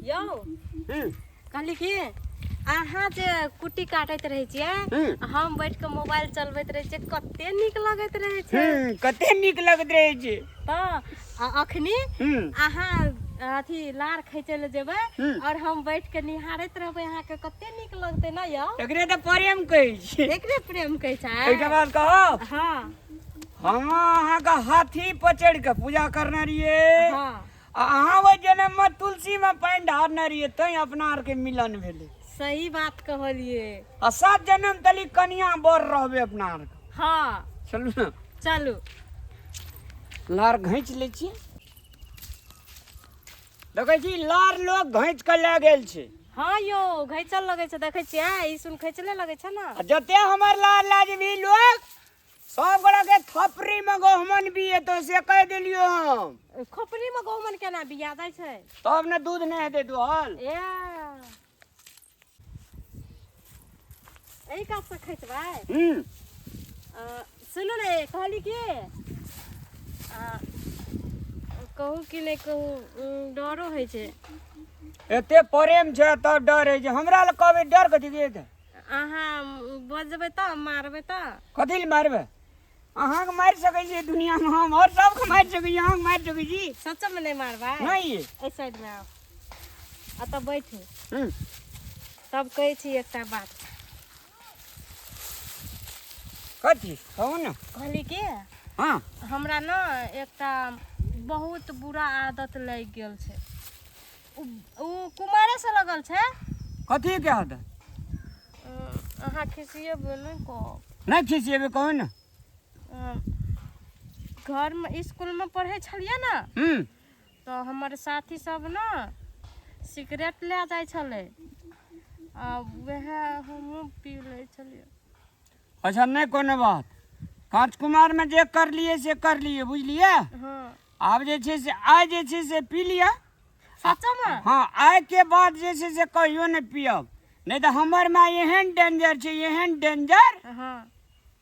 यो कहली कि अहाँ जे कुट्टी काटैत रहे छियै हम बैठ के मोबाइल चलबैत रहे छियै कते नीक लगैत रहे छै कते नीक लगैत रहे छै तऽ अखनी अहाँ अथी लार खींचे ले जेबै और हम बैठ के निहारैत रहबै अहाँ के कते नीक लगतै ना यौ एकरे त प्रेम कहै छै एकरे प्रेम कहै छै एकटा बात कहो हां हम अहाँ का हाथी पचड़ के पूजा करना रहिए हां अहाँ वो जन्म में तुलसी में पानी ढारना रहिए तै अपना आर के मिलन भेले सही बात कहलिए आ 7 जन्म तली कन्या बर रहबे अपना आर के हां चलू ना चलू लार घैंच ले छी देखै छी लार लोग घैंच के ले गेल छै हां यो घैचल लगे छै देखै छियै ई सुन खैचले लगे छै ना जते हमर लार लाजमी लोग सब गोड़ा के थपरी में गहमन बिये तो से कह देलियो हम खोपड़ी में गहमन केना बिया जाय छै तब ने दूध नहीं हेते दुहल ए एही काट से खैचबै सुनो ने कहली कि कहू कि नहीं कहू डरो है छै एते प्रेम छै तब डर है हमरा ल कहबे डर कथी के अहाँ बजबै त मारबै त कथी ल मारबै अहाँ के मार सकै छी दुनिया में हम और सब के मार सकै छी अहाँ के मार सकै छी सच में नहीं मारबै नहीं ए साइड में आओ आ तब बैठू तब कहै छी एकटा बात कथी कहू ना कहली कि हां हमरा न एकटा बहुत बुरा आदत लग गेल छै उ कुमारे से लगल छै कथी के आदत अहाँ खिसिएबै नहीं को नहीं खिसिएबै कहू ना घर में स्कूल में पढ़े छलिए ना तो हमर साथी सब ना सिगरेट ले जाय छले आ वह हमहू पी ले छलिए अच्छा नहीं कोनो बात कांच कुमार में जे कर लिए से कर लिए बुझलिए हां आब जे छै से आइ जे छै से पी लिया सच में हां आइ के बाद जे छै से कहियो नहीं पियब नहीं तो हमर में एहन डेंजर छै एहन डेंजर हां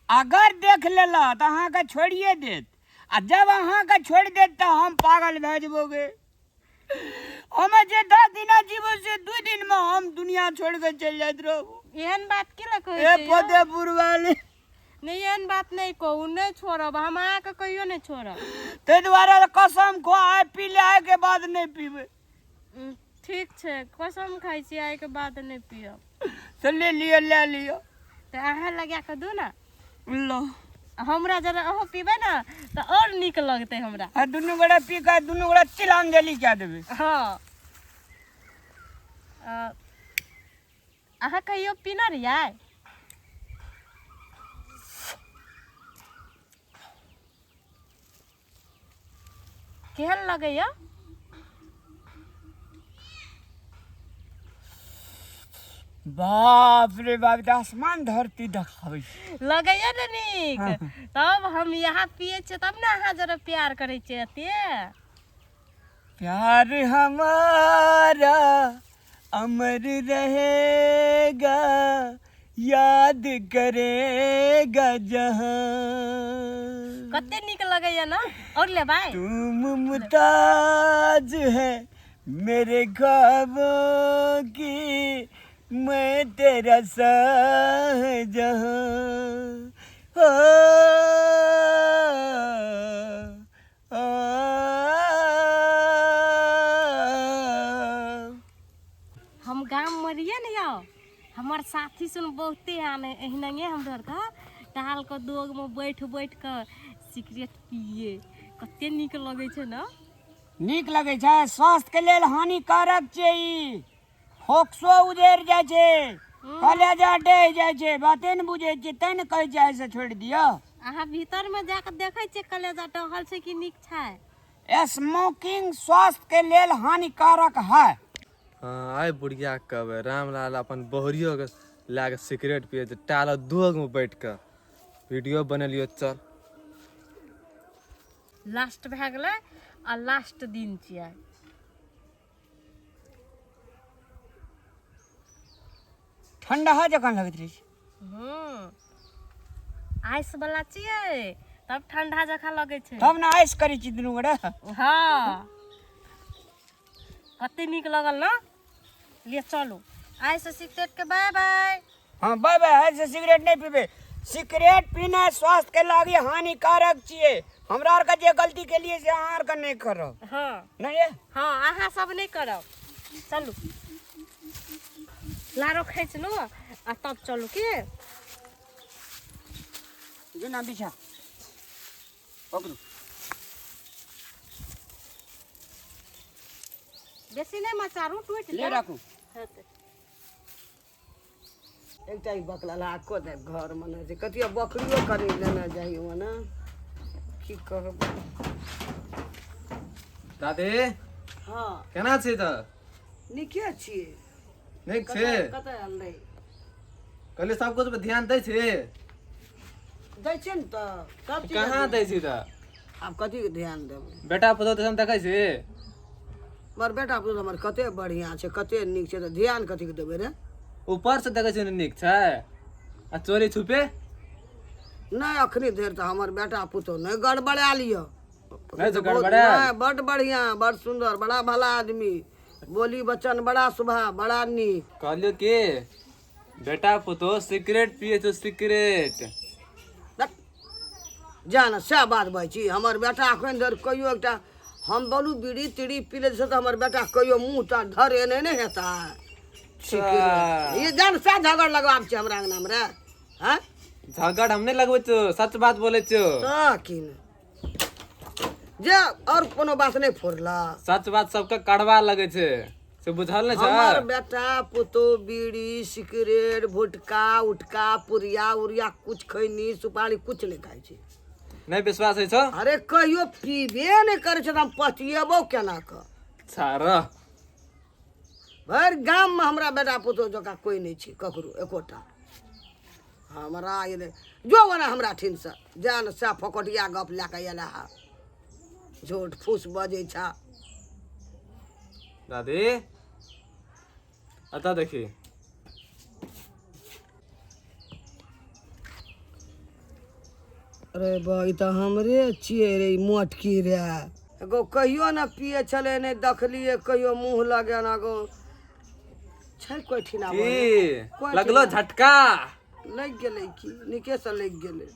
अगर देख लेला तो अहाँ के छोड़िए देत आ जब अहाँ के छोड़ देत तो हम पागल भए जबोगे हम जे 10 दिन जीवो से 2 दिन में हम दुनिया छोड़ के चल जात रहू एहन बात के ल कहै ए छै फतेहपुर वाले नहीं एहन बात नहीं कहू नहीं छोड़ब हम अहाँ के कहियो नहीं छोड़ब ते द्वारा कसम खो आइ पी ले आइ के बाद नहीं पीबे ठीक छै कसम खाइ छी आइ के बाद नहीं पियब तो ले लियो तो अहाँ लगा के दू ना लो हमरा जरा अहो पीबे ना तो और नीक लगते हमरा आ दुनु गोड़ा पी के दुनु गोड़ा तिलांजलि क्या देबे हाँ अहाँ कहियो पीना रहियै केहन लगैया बाप रे बाप तो आसमान धरती देखाबै लगैया ना नीक तब हम यहाँ पिए छियै तब ना अहाँ जरा प्यार करै छियै एते प्यार हमारा अमर रहेगा याद करेगा जहां कते नीक लगैया ना और ले भाई तुम मुमताज है मेरे ख्वाबों की मैं तेरा शाहजहां हो हम गांव में रहिए ना यौ हमार साथी सुन बहुते आने एहनगे हम डर का टाल के दोग में बैठ के सिगरेट पिए कते नीक लगे छै ना नीक लगे छै स्वास्थ्य के लेल हानिकारक छै ई फोक्सो उजैर जाय छै कलेजा डह जाय छै बाते न बुझे छै तै न कहै छै से छोड़ दियो अहाँ भीतर में जाके देखे छियै कलेजा डहल छै कि नीक छै स्मोकिंग स्वास्थ्य के लेल हानिकारक है हाँ आइ बुढ़िया कब रामलाल अपन बहरियो के ला के सिगरेट पिए टाल दोग में बैठ के वीडियो बनेलियो चल लास्ट भए गेलै आ लास्ट दिन छियै ठंडा जकाँ लगैत रहे छै आइस वाला छियै तब ठंडा जकाँ लगे छै तब ना आइस करै छी दुनू गोड़ा हाँ कते नीक लगल ना लिए चलो आइ से सिगरेट के बाय बाय। हाँ बाय बाय। ऐसे सिगरेट नहीं पीबे। सिगरेट पीना स्वास्थ्य के लागे हानिकारक छिए। हमरा आर का जे गलती के लिए से अहाँ आर का नहीं करब। हाँ नहीं है? हाँ अहाँ सब नहीं करब। चलू लारो खींच लो आ तब चलू की। जेना बिछा पकड़ू। बेसी नहीं मचारू टूट ले राखू। एकटा ई बकला लाको दे घर मने जे कतिया बकरियो खरीद लेना चाहिए मने की कहब। दादी हाँ केना छै त? निके छिए। नीक छै। कतय आल रे? कहले सब कुछ पे ध्यान दै छै? दै छै न त सब चीज। कहाँ दै छै त? आब कथी के ध्यान देबै? बेटा पुतौ त हम देखै छै। मर बेटा पुत हमर कते बढ़िया छै, कते नीक छै, त ध्यान कथी के देबै रे? ऊपर से देखै छै नीक छै आ चोरी छुपे नहीं अखनी देर त हमर बेटा पुतो नहीं गड़बड़ा लियो। नहीं तो गड़बड़ा। नहीं बड़ बढ़िया, बड़ सुंदर, बड़ा भला आदमी, बोली वचन बड़ा स्वभाव, बड़ा नीक। कहलियो कि बेटा पुतो सिगरेट पिए तो सिगरेट। जान सह बात भाई छी। हमर बेटा अखन देर कहियो एकटा हम बोलू बीड़ी तीड़ी पी ले से त हमर बेटा कहियो मुंह ता धरे नहीं हेता। ये जान सा झगड़ लगवाब छै हमरा अंगना में रे। हैं झगड़ हम नहीं लगबै छो, सच बात बोले छो। त की ने जे और कोनो बात नहीं फोड़ला। सच बात सबके कड़वा लगे छै से बुझल नहीं हमर छै। बेटा पुतो बीड़ी सिगरेट भुटका उटका पुरिया उरिया कुछ खैनी सुपारी कुछ नहीं खाई छै। नहीं विश्वास है छो? अरे कहियो पीबे नहीं करे छै त हम पतिएबो केना क? छारा भर गाम में हमरा बेटा पुतो जका कोई नहीं छै ककरो एकोटा। हमरा ये जो बना हमरा ठिन से जान सा फकटिया गप लेके एला हा झूठ फूस बजे छा। दादी अता देखी अरे बा ई त हमरे छिए रे मोटकी रे। एगो कहियो न पिए छले नहीं देखलिए कहियो मुंह लगे न गो छै कोई ठिना की लगलो झटका लग गेलै की निके से लग गेलै।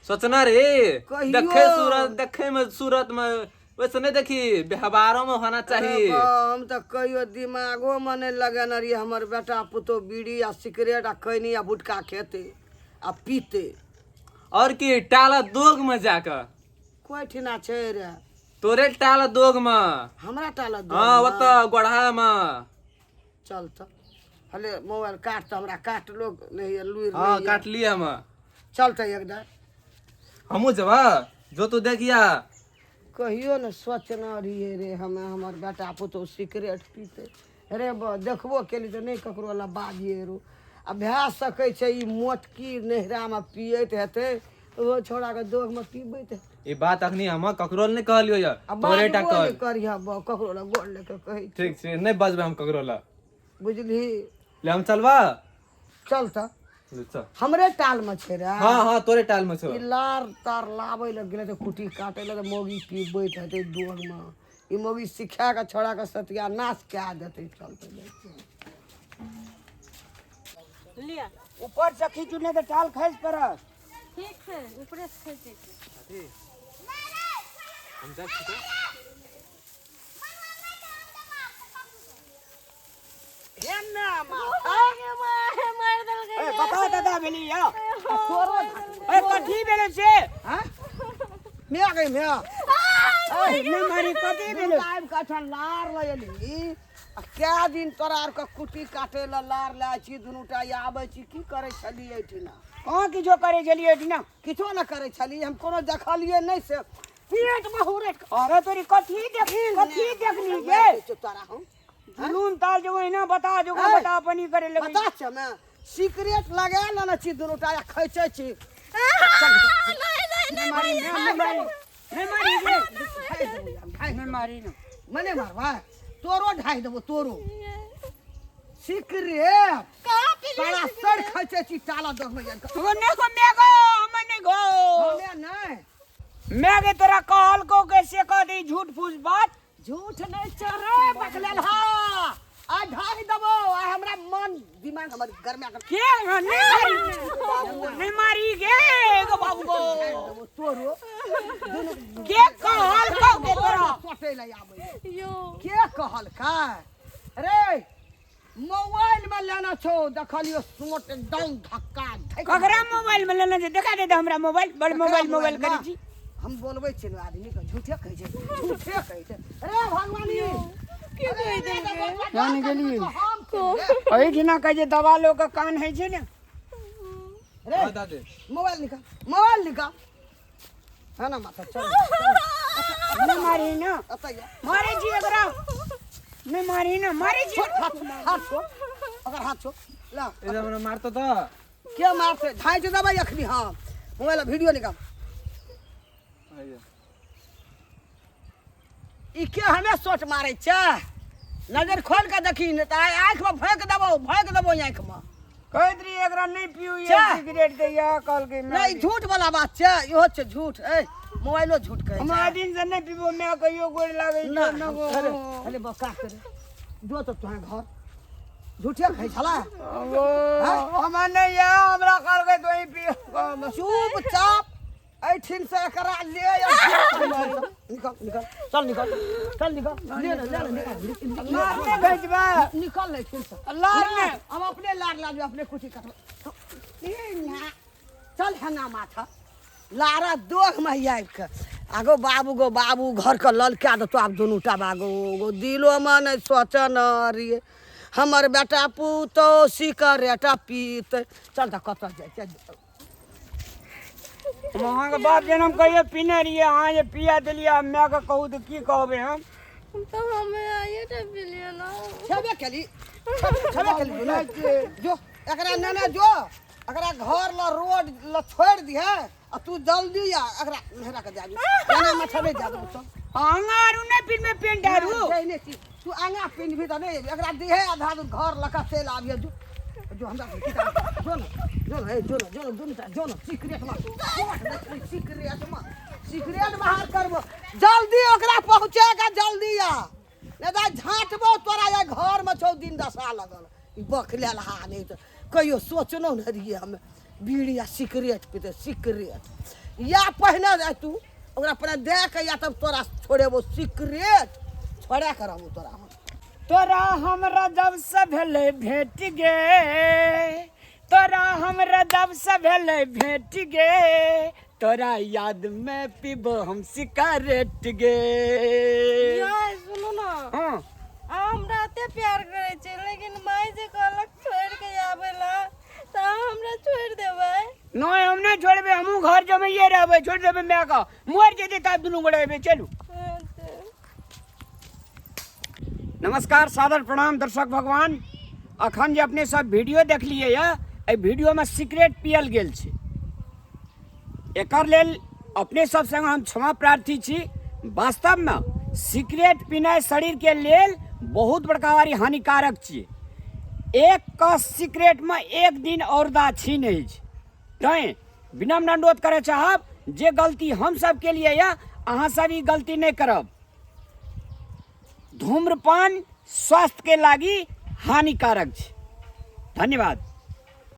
सोचना रे कहियो। देखे में सूरत में वैसे नहीं देखी व्यवहारों में होना अरे चाहिए। बा, हम त कहियो दिमागो में नहीं लगन रही हमर बेटा पुतो बीड़ी आ सिगरेट आ खैनी आ भुटका खेते आ पीते। और की टाला दोग में जाकर कोई ठिना छै रे? तोरे टाला दोग में। हमरा टाला दो। हाँ वत गोढ़ा में। चल त हले मोबाइल काट त हमरा काट लोग नहीं लुइर हाँ नहीं काट लिया हम। चल त एकदम हमू जब जो तू देखिया कहियो न सोचना रहिए रे हमें हमर बेटा पुतो सिगरेट पीते रे बा देखबो केली त नहीं ककरो ला बाजिए रो। आ भए सकै छै ई मोटकी नहरा में पियत हेते ओ छोड़ा के दोग में पीबैत हेतै। ये बात अखनी हम ककरो नहीं कहलियो यार आ तोरे टा बाजबो नहीं कह। करिया बा ककरो ला गोड़ लेके कहै छै। ठीक छै नहीं बजबे हम ककरो ला। बुझली? ले हम चलवा चल त ले चल। हमरे टाल में छै रे। हाँ हाँ तोरे टाल में छो। ई लार तार लाबै ले गेले त कुटी काटे ले त मोगी पीबैत हेतै दोग में। ई मोगी सिखा के छोड़ा के सत्यानाश कए देतै। चल त लिया ऊपर से खींचू नहीं तो टाल खस पड़त। ठीक है ऊपरे से खींचे छै। हम जा छी हे ना मार दल गई। ए बता दादा भेली या तोरो ए कथी भेले से? हां मिया गई मिया ए नहीं मारी कथी भेले? टाइम का छन लार लयली आ क्या दिन तोरा आर के कुटी काटे ला लार ला छी दुनुटा आबै छी की करे छली एठिना? कहाँ किछो करे चलिए ना? किछो न करे छली हम कोनो देखलिए नहीं से पेट में हुरे। अरे तोरी कथी देखनी के? तोरा हम जुलून ताल जो है ना बता जो ए, बता अपनी करे लगे। बता छ मैं सिगरेट लगा लेना छी दुनुटा खैचे छी। नहीं मारी नहीं मारी नहीं मारी नहीं मारी ना। मने मारवा तोरो ढाई देबो तोरो सिगरेट सारा सर खैचे छी टाला दस में जान तूने को मेगो हमने गो हमें नहीं मेगे तोरा कहल को कैसे कह दी झूठ फूस बात। झूठ नहीं चरे बकलेल हा आ ढाई देबो आ दिमाग हमारी घर में आकर के नहीं मारी गे गो बाबू गो तोरो के कहल को के तोरा सोटे ले आबे यो के कहल का अरे मोबाइल में लेना छो देखलियो सोट एकदम धक्का ककरा मोबाइल में लेना छै देखा दे हमरा मोबाइल बड़ मोबाइल करै छी हम बोलबै छियै आदमी के झूठे कहै छै अरे भगवानी के कहि देलकै जान गेली हम को ओइ दिना कहे जे दवा लो के कान है छै ने अरे दादे मोबाइल निकाल है ना माता चल नहीं मारी ना अतैया मारे जी एकरा नहीं मारी ना मारे जी हाथ छो अगर हाथ छो ला ए हमरा मारतो त के मारते धाय जे दबाई अखनी हां मोबाइल वीडियो निकाल ई के हमें सोच मारे छ नजर खोल के देखी न त आंख में फेंक देबो आंख में कहत रही एकरा नहीं पियो ये क्या? सिगरेट दे या कल के नहीं झूठ वाला बात छ इहो छ झूठ ए मोबाइलो झूठ कहै हम छ दिन से नहीं पीबो मैं कहियो गोड़ लागे ना न गो अरे बका करे जो तो तुहा घर झूठे कहै छला वो हम नहीं या हमरा कल के तो ही पियो चुपचाप ऐठिन से एकरा ले निकल चल निकल ले निकल मारने भेजबा निकल ऐठिन से अल्लाह ने हम अपने लाड लाजो अपने कुछ कर ए ना चल हंगा माथा लारा दोग में आबि के आगो बाबू घर के ललका दो तो आप दोनों टा बागो दिलो में नहीं सोचन रे हमर बेटा पुतो सिकरेटा पीत चल त कत जाय चल वहाँ के बाप जन्म कहियो पीने रहिए हाँ ये पिया दिलिया मैं के कहू तो की कहबे हम तो हमें आइए टा पिलिए ना छबे केली जो एकरा नेने जो एकरा घर ल रोड ल छोड़ दिहे आ तू जल्दी आ एकरा नहरा के जाबी नेने मछबे जाबो तो अंगारू नहीं फिर में पेंट डारू नहीं तू आंगा पिन भी त नहीं एकरा दिहे आधा दूर घर लका चल आबिए जो हमरा जो न सिगरेट बाहर करबो जल्दी ओकरा पहुंचेगा जल्दी आ नहीं तो झांटबो तोरा ये घर में 6 दिन दशा लगल ई बखले लहा नहीं तो कहियो सोचनो न रहिए हम बीड़ी या सिगरेट पीते सिगरेट या पहने जाए तू ओकरा पहले दे के या तब तोरा छोड़ेबो सिगरेट छोड़ा करबो तोरा हम तोरा हमरा जब से भेले भेट गे तोरा हमरा जब से भेले भेट गे तोरा याद में पीबो हम सिगरेट गे यार सुनो ना हाँ हमरा ते प्यार करे छे लेकिन माई जे कहलक छोड़ के आवेला त हमरा छोड़ देबै नहीं हम नहीं छोड़बे हमू घर जमे ये रहबे छोड़ देबे मैं का मर जेते तब दुनू गोड़े चलू नमस्कार सादर प्रणाम दर्शक भगवान अखन जे अपने सब वीडियो देख लिए ये वीडियो में सिगरेट पियल गेल छै एकर लेल अपने सब संग हम क्षमा प्रार्थी छी वास्तव में सिगरेट पीनाइ शरीर के लेल बहुत बड़का हानिकारक छियै एक कस सिगरेट में एक दिन औरदा छीन है तैं विनम्र अनुरोध करे चाहब जे गलती हम सब के लिए या अहाँ सब ई गलती नहीं करब धूम्रपान स्वास्थ्य के लागी हानिकारक छै धन्यवाद।